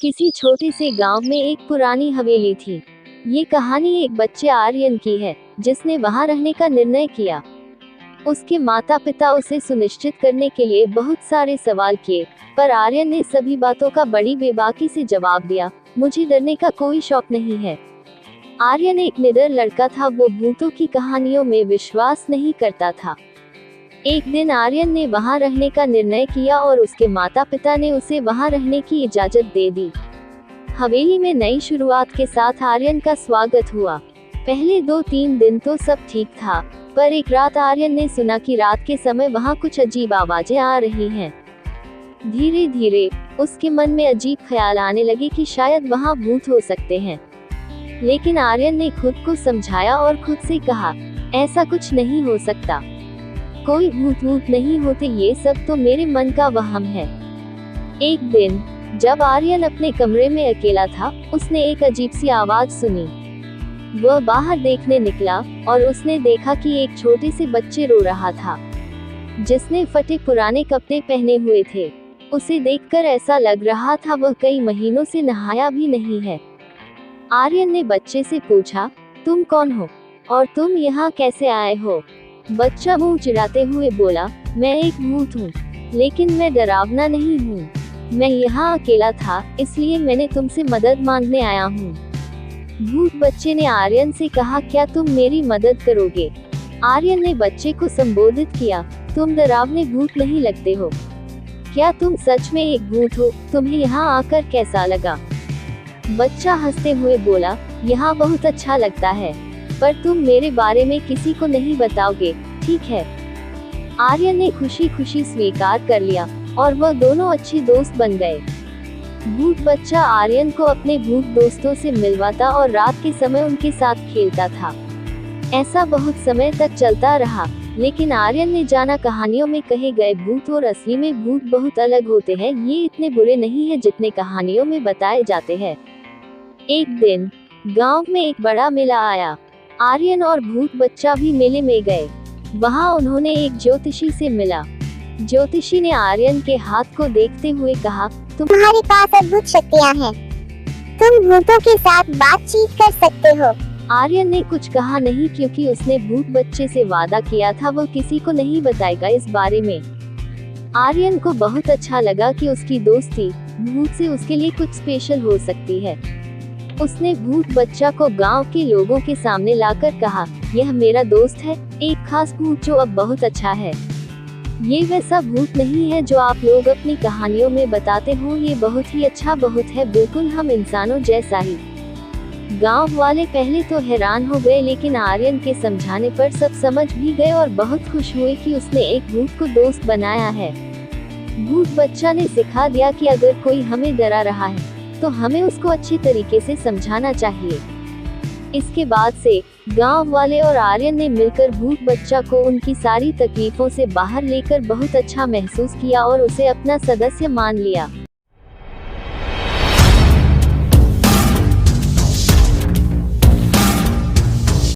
किसी छोटे से गांव में एक पुरानी हवेली थी। ये कहानी एक बच्चे आर्यन की है, जिसने वहां रहने का निर्णय किया। उसके माता पिता उसे सुनिश्चित करने के लिए बहुत सारे सवाल किए, पर आर्यन ने सभी बातों का बड़ी बेबाकी से जवाब दिया, मुझे डरने का कोई शौक नहीं है। आर्यन एक निडर लड़का था, वो भूतों की कहानियों में विश्वास नहीं करता था। एक दिन आर्यन ने वहां रहने का निर्णय किया और उसके माता पिता ने उसे वहां रहने की इजाजत दे दी। हवेली में नई शुरुआत के साथ आर्यन का स्वागत हुआ। पहले 2-3 दिन तो सब ठीक था, पर एक रात आर्यन ने सुना कि रात के समय वहां कुछ अजीब आवाजें आ रही हैं। धीरे धीरे उसके मन में अजीब ख्याल आने लगे कि शायद वहां भूत हो सकते हैं। लेकिन आर्यन ने खुद को समझाया और खुद से कहा, ऐसा कुछ नहीं हो सकता, कोई भूत नहीं होते, ये सब तो मेरे मन का वहम है। एक दिन जब आर्यन अपने कमरे में अकेला था, उसने एक अजीब सी आवाज सुनी। वह बाहर देखने निकला और उसने देखा कि एक छोटे से बच्चे रो रहा था, जिसने फटे पुराने कपड़े पहने हुए थे। उसे देखकर ऐसा लग रहा था वह कई महीनों से नहाया भी नहीं है। आर्यन ने बच्चे से पूछा, तुम कौन हो और तुम यहाँ कैसे आए हो? बच्चा मुंह चिढ़ाते हुए बोला, मैं एक भूत हूँ, लेकिन मैं डरावना नहीं हूँ। मैं यहाँ अकेला था, इसलिए मैंने तुमसे मदद मांगने आया हूँ। भूत बच्चे ने आर्यन से कहा, क्या तुम मेरी मदद करोगे? आर्यन ने बच्चे को संबोधित किया, तुम डरावने भूत नहीं लगते हो। क्या तुम सच में एक भूत हो? तुम्हें यहाँ आकर कैसा लगा? बच्चा हंसते हुए बोला, यहाँ बहुत अच्छा लगता है, पर तुम मेरे बारे में किसी को नहीं बताओगे, ठीक है? आर्यन ने खुशी खुशी स्वीकार कर लिया और वह दोनों अच्छे दोस्त बन गए। भूत बच्चा आर्यन को अपने भूत दोस्तों से मिलवाता और रात के समय उनके साथ खेलता था। ऐसा बहुत समय तक चलता रहा, लेकिन आर्यन ने जाना कहानियों में कहे गए भूत और असली में भूत बहुत अलग होते हैं। ये इतने बुरे नहीं है जितने कहानियों में बताए जाते हैं। एक दिन गांव में एक बड़ा मेला आया। आर्यन और भूत बच्चा भी मेले में गए। वहां उन्होंने एक ज्योतिषी से मिला। ज्योतिषी ने आर्यन के हाथ को देखते हुए कहा, तुम्हारे पास अद्भुत शक्तियां हैं, तुम भूतों के साथ बातचीत कर सकते हो। आर्यन ने कुछ कहा नहीं, क्योंकि उसने भूत बच्चे से वादा किया था वह किसी को नहीं बताएगा इस बारे में। आर्यन को बहुत अच्छा लगा कि उसकी दोस्ती भूत से उसके लिए कुछ स्पेशल हो सकती है। उसने भूत बच्चा को गांव के लोगों के सामने लाकर कहा, यह मेरा दोस्त है, एक खास भूत जो अब बहुत अच्छा है। ये वैसा भूत नहीं है जो आप लोग अपनी कहानियों में बताते हो, ये बहुत ही अच्छा भूत है, बिल्कुल हम इंसानों जैसा ही। गांव वाले पहले तो हैरान हो गए, लेकिन आर्यन के समझाने पर सब समझ भी गए और बहुत खुश हुए कि उसने एक भूत को दोस्त बनाया है। भूत बच्चा ने सिखा दिया कि अगर कोई हमें डरा रहा है तो हमें उसको अच्छी तरीके से समझाना चाहिए। इसके बाद से गांव वाले और आर्यन ने मिलकर भूत बच्चा को उनकी सारी तकलीफों से बाहर लेकर बहुत अच्छा महसूस किया और उसे अपना सदस्य मान लिया।